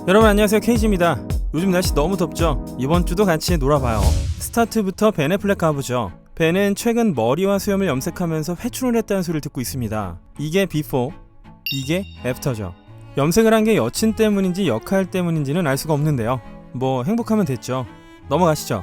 여러분 안녕하세요, 케이지입니다. 요즘 날씨 너무 덥죠? 이번 주도 같이 놀아봐요. 스타트부터 벤 애플렉 가보죠. 벤은 최근 머리와 수염을 염색하면서 회춘을 했다는 소리를 듣고 있습니다. 이게 비포, 이게 애프터죠. 염색을 한 게 여친 때문인지 역할 때문인지는 알 수가 없는데요. 뭐 행복하면 됐죠. 넘어가시죠.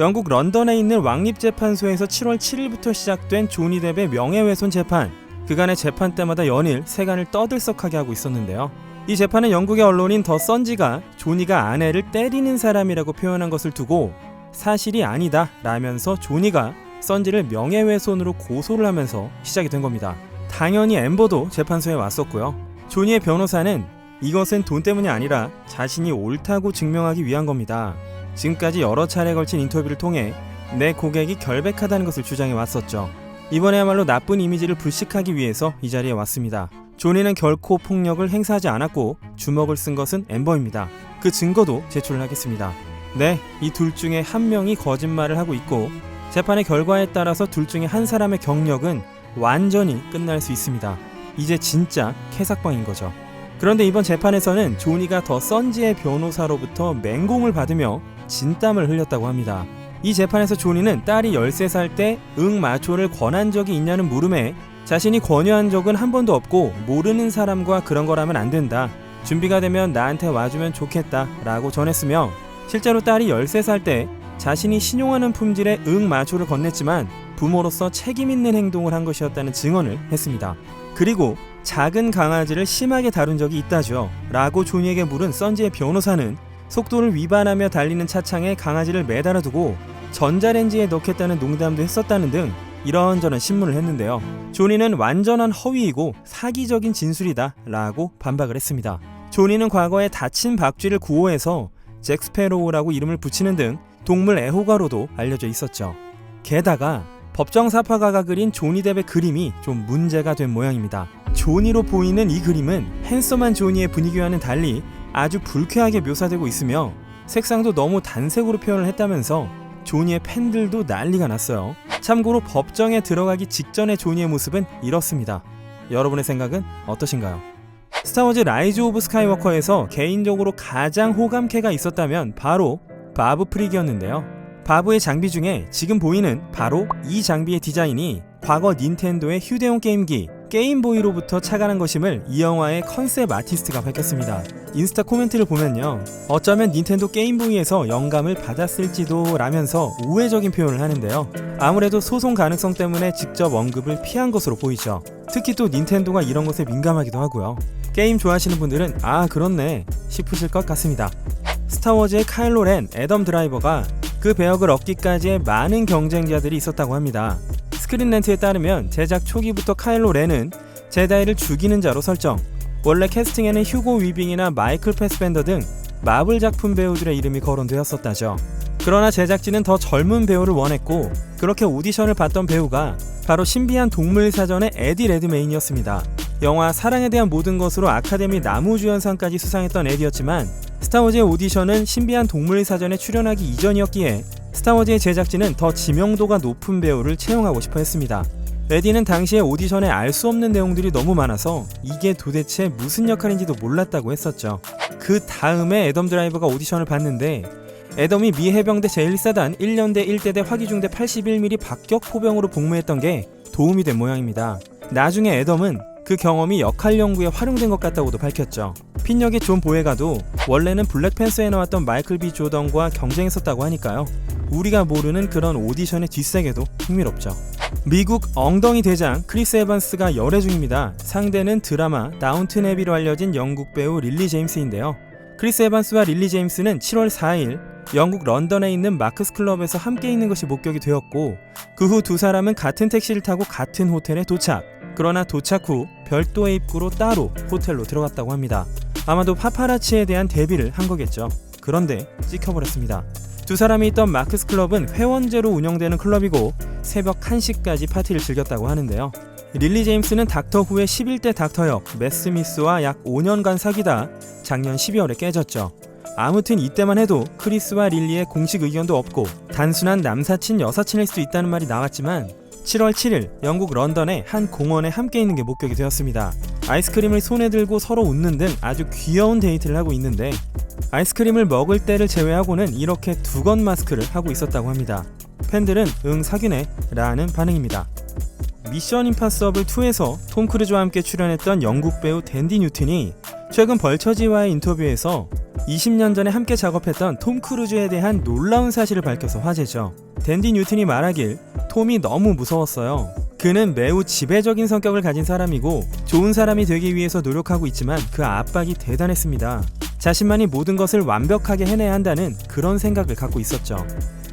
영국 런던에 있는 왕립재판소에서 7월 7일부터 시작된 조니 뎁의 명예훼손 재판. 그간의 재판 때마다 연일 세간을 떠들썩하게 하고 있었는데요. 이 재판은 영국의 언론인 더 선지가 조니가 아내를 때리는 사람이라고 표현한 것을 두고 사실이 아니다 라면서 조니가 선지를 명예훼손으로 고소를 하면서 시작이 된 겁니다. 당연히 앰버도 재판소에 왔었고요. 조니의 변호사는 이것은 돈 때문이 아니라 자신이 옳다고 증명하기 위한 겁니다. 지금까지 여러 차례에 걸친 인터뷰를 통해 내 고객이 결백하다는 것을 주장해 왔었죠. 이번에야말로 나쁜 이미지를 불식하기 위해서 이 자리에 왔습니다. 조니는 결코 폭력을 행사하지 않았고 주먹을 쓴 것은 앰버입니다. 그 증거도 제출을 하겠습니다. 네, 이 둘 중에 한 명이 거짓말을 하고 있고 재판의 결과에 따라서 둘 중에 한 사람의 경력은 완전히 끝날 수 있습니다. 이제 진짜 캐삭방인 거죠. 그런데 이번 재판에서는 조니가 더 선지의 변호사로부터 맹공을 받으며 진땀을 흘렸다고 합니다. 이 재판에서 조니는 딸이 13살 때 마초를 권한 적이 있냐는 물음에 자신이 권유한 적은 한 번도 없고 모르는 사람과 그런 거라면 안 된다. 준비가 되면 나한테 와주면 좋겠다 라고 전했으며, 실제로 딸이 13살 때 자신이 신용하는 품질의 마초를 건넸지만 부모로서 책임 있는 행동을 한 것이었다는 증언을 했습니다. 그리고 작은 강아지를 심하게 다룬 적이 있다죠 라고 조니에게 물은 선지의 변호사는 속도를 위반하며 달리는 차창에 강아지를 매달아 두고 전자레인지에 넣겠다는 농담도 했었다는 등 이런저런 신문을 했는데요. 조니는 완전한 허위이고 사기적인 진술이다 라고 반박을 했습니다. 조니는 과거에 다친 박쥐를 구호해서 잭 스패로우라고 이름을 붙이는 등 동물 애호가로도 알려져 있었죠. 게다가 법정 사파가가 그린 조니 뎁의 그림이 좀 문제가 된 모양입니다. 조니로 보이는 이 그림은 핸섬한 조니의 분위기와는 달리 아주 불쾌하게 묘사되고 있으며 색상도 너무 단색으로 표현을 했다면서 조니의 팬들도 난리가 났어요. 참고로 법정에 들어가기 직전의 조니의 모습은 이렇습니다. 여러분의 생각은 어떠신가요? 스타워즈 라이즈 오브 스카이워커에서 개인적으로 가장 호감캐가 있었다면 바로 바브 프릭이었는데요. 바브의 장비 중에 지금 보이는 바로 이 장비의 디자인이 과거 닌텐도의 휴대용 게임기 게임보이로부터 착안한 것임을 이 영화의 컨셉 아티스트가 밝혔습니다. 인스타 코멘트를 보면요, 어쩌면 닌텐도 게임보이에서 영감을 받았을지도 라면서 우회적인 표현을 하는데요. 아무래도 소송 가능성 때문에 직접 언급을 피한 것으로 보이죠. 특히 또 닌텐도가 이런 것에 민감하기도 하고요. 게임 좋아하시는 분들은 아 그렇네 싶으실 것 같습니다. 스타워즈의 카일로 렌, 애덤 드라이버가 그 배역을 얻기까지의 많은 경쟁자들이 있었다고 합니다. 스크린렌트에 따르면 제작 초기부터 카일로 렌은 제다이를 죽이는 자로 설정, 원래 캐스팅에는 휴고 위빙이나 마이클 패스벤더 등 마블 작품 배우들의 이름이 거론되었었다죠. 그러나 제작진은 더 젊은 배우를 원했고 그렇게 오디션을 봤던 배우가 바로 신비한 동물 사전의 에디 레드메인이었습니다. 영화 사랑에 대한 모든 것으로 아카데미 나무주연상까지 수상했던 에디였지만 스타워즈의 오디션은 신비한 동물 사전에 출연하기 이전이었기에 스타워즈의 제작진은 더 지명도가 높은 배우를 채용하고 싶어 했습니다. 에디는 당시에 오디션에 알 수 없는 내용들이 너무 많아서 이게 도대체 무슨 역할인지도 몰랐다고 했었죠. 그 다음에 애덤 드라이버가 오디션을 봤는데 애덤이 미 해병대 제1사단 1년대 1대대 화기중대 81mm 박격 포병으로 복무했던 게 도움이 된 모양입니다. 나중에 애덤은 그 경험이 역할 연구에 활용된 것 같다고도 밝혔죠. 핀역의 존 보에가도 원래는 블랙팬서에 나왔던 마이클 B 조던과 경쟁했었다고 하니까요. 우리가 모르는 그런 오디션의 뒷세계도 흥미롭죠. 미국 엉덩이 대장 크리스 에반스가 열애 중입니다. 상대는 드라마 다운튼 애비로 알려진 영국 배우 릴리 제임스인데요. 크리스 에반스와 릴리 제임스는 7월 4일 영국 런던에 있는 마크스 클럽에서 함께 있는 것이 목격이 되었고 그 후 두 사람은 같은 택시를 타고 같은 호텔에 도착. 그러나 도착 후 별도의 입구로 따로 호텔로 들어갔다고 합니다. 아마도 파파라치에 대한 대비를 한 거겠죠. 그런데 찍혀버렸습니다. 두 사람이 있던 마크스 클럽은 회원제로 운영되는 클럽이고 새벽 1시까지 파티를 즐겼다고 하는데요. 릴리 제임스는 닥터 후의 11대 닥터 역 맷 스미스와 약 5년간 사귀다 작년 12월에 깨졌죠. 아무튼 이때만 해도 크리스와 릴리의 공식 의견도 없고 단순한 남사친 여사친일 수 있다는 말이 나왔지만 7월 7일 영국 런던의 한 공원에 함께 있는 게 목격이 되었습니다. 아이스크림을 손에 들고 서로 웃는 등 아주 귀여운 데이트를 하고 있는데 아이스크림을 먹을 때를 제외하고는 이렇게 두건 마스크를 하고 있었다고 합니다. 팬들은 응 사귀네 라는 반응입니다. 미션 임파서블 2에서 톰 크루즈와 함께 출연했던 영국 배우 댄디 뉴튼이 최근 벌처지와의 인터뷰에서 20년 전에 함께 작업했던 톰 크루즈에 대한 놀라운 사실을 밝혀서 화제죠. 댄디 뉴튼이 말하길 톰이 너무 무서웠어요. 그는 매우 지배적인 성격을 가진 사람이고 좋은 사람이 되기 위해서 노력하고 있지만 그 압박이 대단했습니다. 자신만이 모든 것을 완벽하게 해내야 한다는 그런 생각을 갖고 있었죠.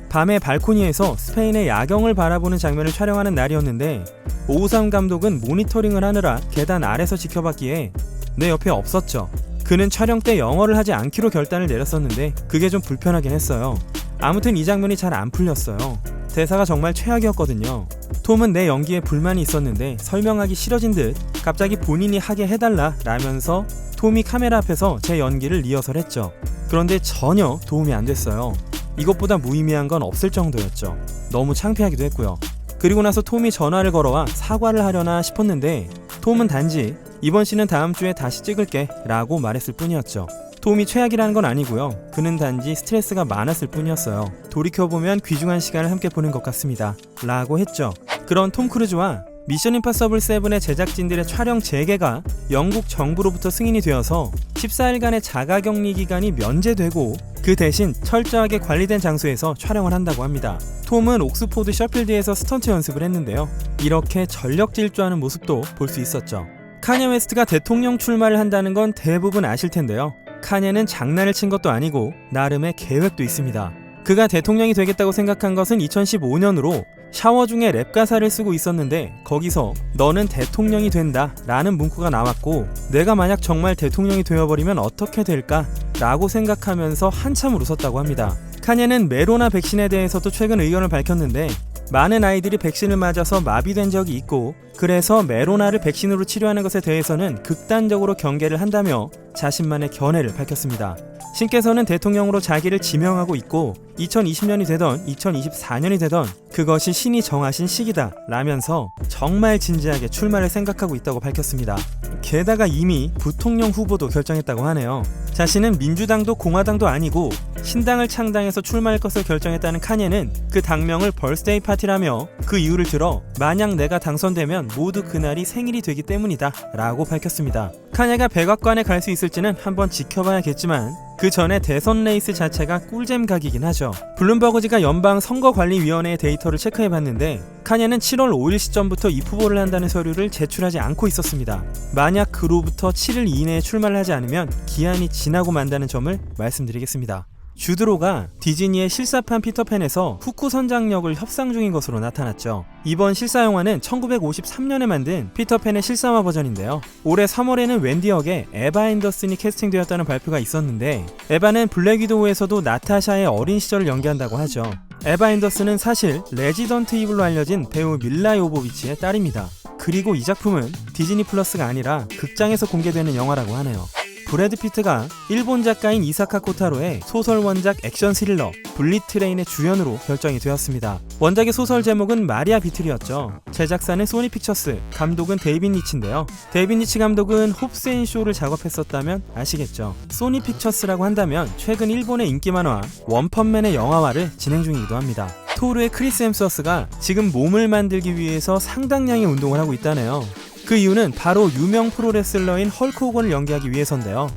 밤에 발코니에서 스페인의 야경을 바라보는 장면을 촬영하는 날이었는데 오우삼 감독은 모니터링을 하느라 계단 아래서 지켜봤기에 내 옆에 없었죠. 그는 촬영 때 영어를 하지 않기로 결단을 내렸었는데 그게 좀 불편하긴 했어요. 아무튼 이 장면이 잘 안 풀렸어요. 대사가 정말 최악이었거든요. 톰은 내 연기에 불만이 있었는데 설명하기 싫어진 듯 갑자기 본인이 하게 해달라 라면서 톰이 카메라 앞에서 제 연기를 리허설했죠. 그런데 전혀 도움이 안 됐어요. 이것보다 무의미한 건 없을 정도였죠. 너무 창피하기도 했고요. 그리고 나서 톰이 전화를 걸어와 사과를 하려나 싶었는데 톰은 단지 이번 씬은 다음 주에 다시 찍을게 라고 말했을 뿐이었죠. 톰이 최악이라는 건 아니고요. 그는 단지 스트레스가 많았을 뿐이었어요. 돌이켜보면 귀중한 시간을 함께 보낸 것 같습니다 라고 했죠. 그런 톰 크루즈와 미션 임파서블 7의 제작진들의 촬영 재개가 영국 정부로부터 승인이 되어서 14일간의 자가격리 기간이 면제되고 그 대신 철저하게 관리된 장소에서 촬영을 한다고 합니다. 톰은 옥스포드 셔필드에서 스턴트 연습을 했는데요. 이렇게 전력 질주하는 모습도 볼 수 있었죠. 카니에 웨스트가 대통령 출마를 한다는 건 대부분 아실 텐데요. 카니에는 장난을 친 것도 아니고 나름의 계획도 있습니다. 그가 대통령이 되겠다고 생각한 것은 2015년으로 샤워 중에 랩 가사를 쓰고 있었는데 거기서 너는 대통령이 된다 라는 문구가 나왔고 내가 만약 정말 대통령이 되어버리면 어떻게 될까 라고 생각하면서 한참을 웃었다고 합니다. 카니에는 메로나 백신에 대해서도 최근 의견을 밝혔는데 많은 아이들이 백신을 맞아서 마비된 적이 있고 그래서 메로나를 백신으로 치료하는 것에 대해서는 극단적으로 경계를 한다며 자신만의 견해를 밝혔습니다. 신께서는 대통령으로 자기를 지명하고 있고 2020년이 되던 2024년이 되던 그것이 신이 정하신 시기다 라면서 정말 진지하게 출마를 생각하고 있다고 밝혔습니다. 게다가 이미 부통령 후보도 결정했다고 하네요. 자신은 민주당도 공화당도 아니고 신당을 창당해서 출마할 것을 결정했다는 카니에는 그 당명을 벌스데이 파티라며 그 이유를 들어 만약 내가 당선되면 모두 그날이 생일이 되기 때문이다 라고 밝혔습니다. 카니에가 백악관에 갈 수 있을지는 한번 지켜봐야겠지만 그 전에 대선 레이스 자체가 꿀잼 각이긴 하죠. 블룸버그지가 연방선거관리위원회의 데이터를 체크해봤는데 카니에는 7월 5일 시점부터 입후보를 한다는 서류를 제출하지 않고 있었습니다. 만약 그로부터 7일 이내에 출마를 하지 않으면 기한이 지나고 만다는 점을 말씀드리겠습니다. 주드로가 디즈니의 실사판 피터팬에서 후쿠 선장 역을 협상 중인 것으로 나타났죠. 이번 실사 영화는 1953년에 만든 피터팬의 실사화 버전인데요. 올해 3월에는 웬디 역의 에바 앤더슨이 캐스팅되었다는 발표가 있었는데 에바는 블랙 위도우에서도 나타샤의 어린 시절을 연기한다고 하죠. 에바 앤더슨은 사실 레지던트 이블로 알려진 배우 밀라 요보비치의 딸입니다. 그리고 이 작품은 디즈니 플러스가 아니라 극장에서 공개되는 영화라고 하네요. 브래드 피트가 일본 작가인 이사카 코타로의 소설 원작 액션 스릴러 블릿 트레인의 주연으로 결정이 되었습니다. 원작의 소설 제목은 마리아 비틀이었죠. 제작사는 소니 픽처스, 감독은 데이빗 니치인데요. 데이빗 니치 감독은 홉스 앤 쇼를 작업했었다면 아시겠죠. 소니 픽처스라고 한다면 최근 일본의 인기 만화 원펀맨의 영화화를 진행 중이기도 합니다. 토르의 크리스 햄스워스가 지금 몸을 만들기 위해서 상당량의 운동을 하고 있다네요. 그 이유는 바로 유명 프로레슬러인 헐크 호건을 연기하기 위해서인데요.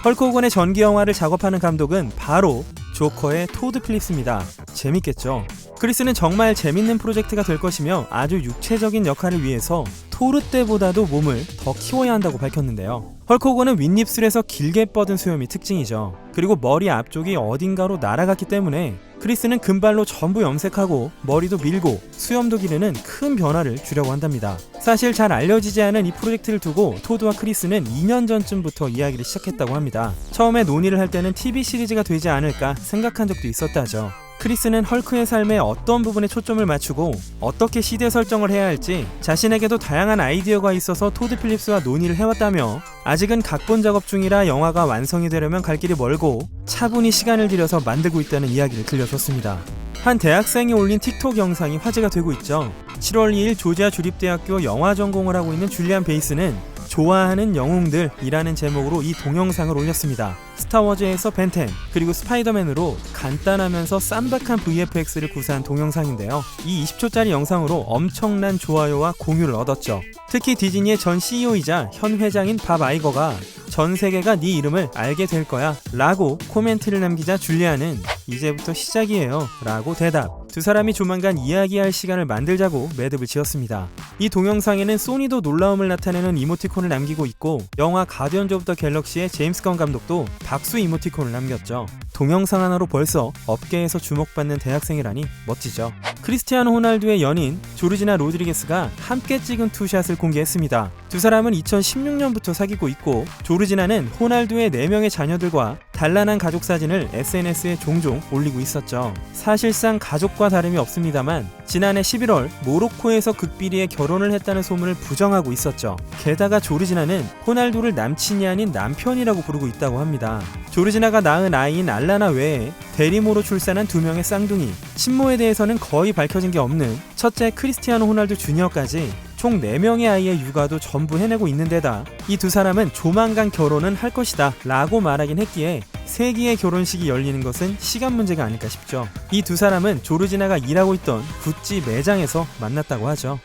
헐크 호건의 전기 영화를 작업하는 감독은 바로 조커의 토드 필립스입니다. 재밌겠죠? 크리스는 정말 재밌는 프로젝트가 될 것이며 아주 육체적인 역할을 위해서 토르 때보다도 몸을 더 키워야 한다고 밝혔는데요. 헐크 호건은 윗입술에서 길게 뻗은 수염이 특징이죠. 그리고 머리 앞쪽이 어딘가로 날아갔기 때문에 크리스는 금발로 전부 염색하고 머리도 밀고 수염도 기르는 큰 변화를 주려고 한답니다. 사실 잘 알려지지 않은 이 프로젝트를 두고 토드와 크리스는 2년 전쯤부터 이야기를 시작했다고 합니다. 처음에 논의를 할 때는 TV 시리즈가 되지 않을까 생각한 적도 있었다죠. 크리스는 헐크의 삶의 어떤 부분에 초점을 맞추고 어떻게 시대 설정을 해야 할지 자신에게도 다양한 아이디어가 있어서 토드 필립스와 논의를 해왔다며 아직은 각본 작업 중이라 영화가 완성이 되려면 갈 길이 멀고 차분히 시간을 들여서 만들고 있다는 이야기를 들려줬습니다. 한 대학생이 올린 틱톡 영상이 화제가 되고 있죠. 7월 2일 조지아 주립대학교 영화 전공을 하고 있는 줄리안 베이스는 좋아하는 영웅들이라는 제목으로 이 동영상을 올렸습니다. 스타워즈에서 벤10 그리고 스파이더맨으로 간단하면서 쌈박한 VFX를 구사한 동영상인데요. 이 20초짜리 영상으로 엄청난 좋아요와 공유를 얻었죠. 특히 디즈니의 전 CEO이자 현 회장인 밥 아이거가 전 세계가 네 이름을 알게 될 거야 라고 코멘트를 남기자 줄리아는 이제부터 시작이에요 라고 대답. 두 사람이 조만간 이야기할 시간을 만들자고 매듭을 지었습니다. 이 동영상에는 소니도 놀라움을 나타내는 이모티콘을 남기고 있고 영화 가디언즈 오브 더 갤럭시의 제임스 건 감독도 박수 이모티콘을 남겼죠. 동영상 하나로 벌써 업계에서 주목받는 대학생이라니 멋지죠. 크리스티아노 호날두의 연인 조르지나 로드리게스가 함께 찍은 투샷을 공개했습니다. 두 사람은 2016년부터 사귀고 있고 조르지나는 호날두의 4명의 자녀들과 단란한 가족 사진을 SNS에 종종 올리고 있었죠. 사실상 가족과 다름이 없습니다만 지난해 11월 모로코에서 극비리에 결혼을 했다는 소문을 부정하고 있었죠. 게다가 조르지나는 호날두를 남친이 아닌 남편이라고 부르고 있다고 합니다. 조르지나가 낳은 아이인 알라나 외에 대리모로 출산한 2명의 쌍둥이, 친모에 대해서는 거의 밝혀진 게 없는 첫째 크리스티아노 호날두 주니어까지 총 4명의 아이의 육아도 전부 해내고 있는 데다 이 두 사람은 조만간 결혼은 할 것이다 라고 말하긴 했기에 세기의 결혼식이 열리는 것은 시간 문제가 아닐까 싶죠. 이 두 사람은 조르지나가 일하고 있던 구찌 매장에서 만났다고 하죠.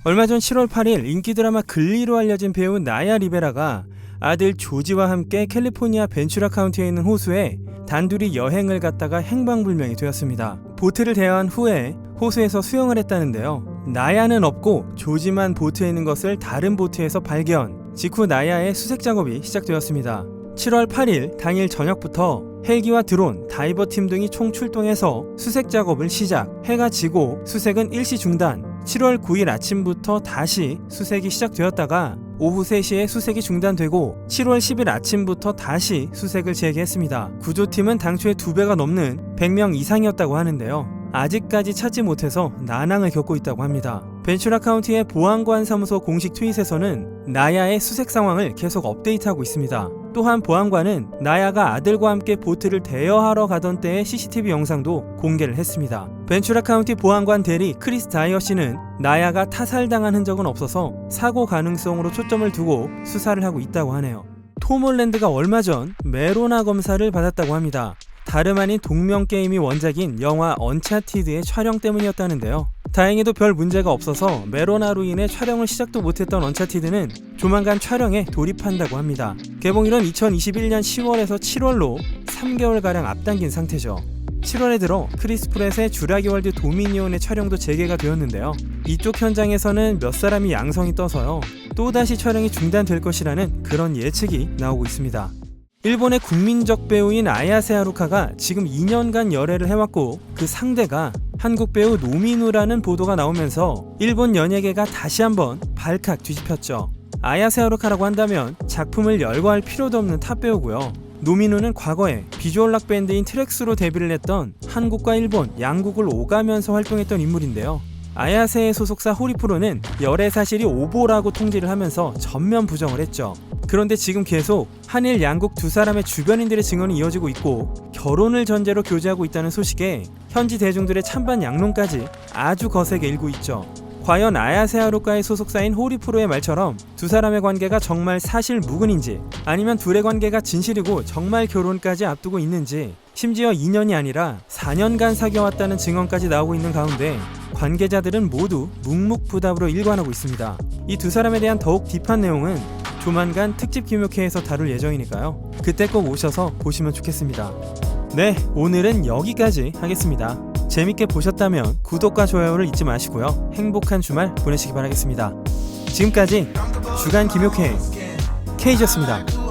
얼마 전 7월 8일 인기 드라마 글리로 알려진 배우 나야 리베라가 아들 조지와 함께 캘리포니아 벤츄라 카운티에 있는 호수에 단둘이 여행을 갔다가 행방불명이 되었습니다. 보트를 대여한 후에 호수에서 수영을 했다는데요. 나야는 없고 조지만 보트에 있는 것을 다른 보트에서 발견. 직후 나야의 수색 작업이 시작되었습니다. 7월 8일 당일 저녁부터 헬기와 드론, 다이버팀 등이 총 출동해서 수색 작업을 시작. 해가 지고 수색은 일시 중단. 7월 9일 아침부터 다시 수색이 시작되었다가 오후 3시에 수색이 중단되고 7월 10일 아침부터 다시 수색을 재개했습니다. 구조팀은 당초의 2배가 넘는 100명 이상이었다고 하는데요. 아직까지 찾지 못해서 난항을 겪고 있다고 합니다. 벤츄라 카운티의 보안관 사무소 공식 트윗에서는 나야의 수색 상황을 계속 업데이트하고 있습니다. 또한 보안관은 나야가 아들과 함께 보트를 대여하러 가던 때의 CCTV 영상도 공개를 했습니다. 벤츄라 카운티 보안관 대리 크리스 다이어 씨는 나야가 타살당한 흔적은 없어서 사고 가능성으로 초점을 두고 수사를 하고 있다고 하네요. 톰 홀랜드가 얼마 전 메로나 검사를 받았다고 합니다. 다름 아닌 동명 게임이 원작인 영화 언차티드의 촬영 때문이었다는데요. 다행히도 별 문제가 없어서 메로나로 인해 촬영을 시작도 못했던 언차티드는 조만간 촬영에 돌입한다고 합니다. 개봉일은 2021년 10월에서 7월로 3개월가량 앞당긴 상태죠. 7월에 들어 크리스 프렛의 주라기 월드 도미니온의 촬영도 재개가 되었는데요. 이쪽 현장에서는 몇 사람이 양성이 떠서요. 또다시 촬영이 중단될 것이라는 그런 예측이 나오고 있습니다. 일본의 국민적 배우인 아야세 하루카가 지금 2년간 열애를 해왔고 그 상대가 한국 배우 노미누라는 보도가 나오면서 일본 연예계가 다시 한번 발칵 뒤집혔죠. 아야세 하루카라고 한다면 작품을 열거할 필요도 없는 탑 배우고요. 노미누는 과거에 비주얼락 밴드인 트랙스로 데뷔를 했던 한국과 일본 양국을 오가면서 활동했던 인물인데요. 아야세의 소속사 호리프로는 열애 사실이 오보라고 통지를 하면서 전면 부정을 했죠. 그런데 지금 계속 한일 양국 두 사람의 주변인들의 증언이 이어지고 있고 결혼을 전제로 교제하고 있다는 소식에 현지 대중들의 찬반 양론까지 아주 거세게 일고 있죠. 과연 아야세 하루카의 소속사인 호리프로의 말처럼 두 사람의 관계가 정말 사실 무근인지 아니면 둘의 관계가 진실이고 정말 결혼까지 앞두고 있는지 심지어 2년이 아니라 4년간 사귀어왔다는 증언까지 나오고 있는 가운데 관계자들은 모두 묵묵부답으로 일관하고 있습니다. 이 두 사람에 대한 더욱 딥한 내용은 조만간 특집 김효캐에서 다룰 예정이니까요. 그때 꼭 오셔서 보시면 좋겠습니다. 네, 오늘은 여기까지 하겠습니다. 재밌게 보셨다면 구독과 좋아요를 잊지 마시고요. 행복한 주말 보내시기 바라겠습니다. 지금까지 주간 김효캐 K였습니다.